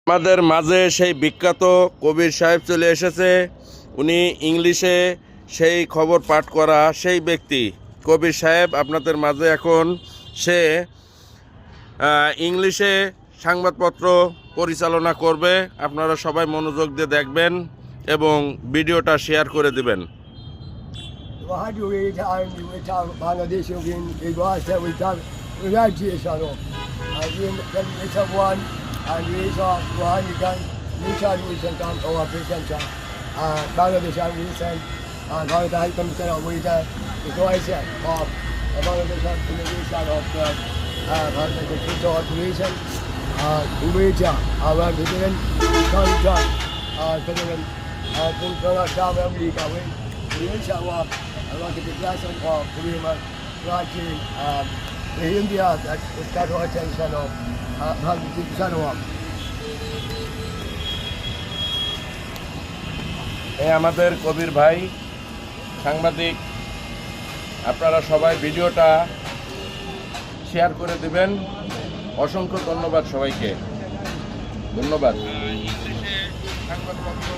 আমাদের মাঝে সেই বিখ্যাত কবির সাহেব চলে এসেছে। উনি ইংলিশে সেই খবর পাঠ করা সেই ব্যক্তি। কবির সাহেব আপনাদের মাঝে এখন সে ইংলিশে সংবাদপত্র পরিচালনা করবে। আপনারা সবাই মনোযোগ দিয়ে দেখবেন এবং ভিডিওটা শেয়ার করে দিবেন। And we saw Rohingya Nation Mission come over President Bangladesh and Nation and how the High Commission of Wisdom the Croatia of Bangladesh Indonesia of the Future Operation Indonesia our President President President South America with Indonesia was about the declaration of freedom granting the India that was got attention of আমাদের কবির ভাই সাংবাদিক, আপনারা সবাই ভিডিওটা share করে দিবেন। অসংখ্য ধন্যবাদ সবাইকে, ধন্যবাদ। ইংলিশে সংবাদপত্র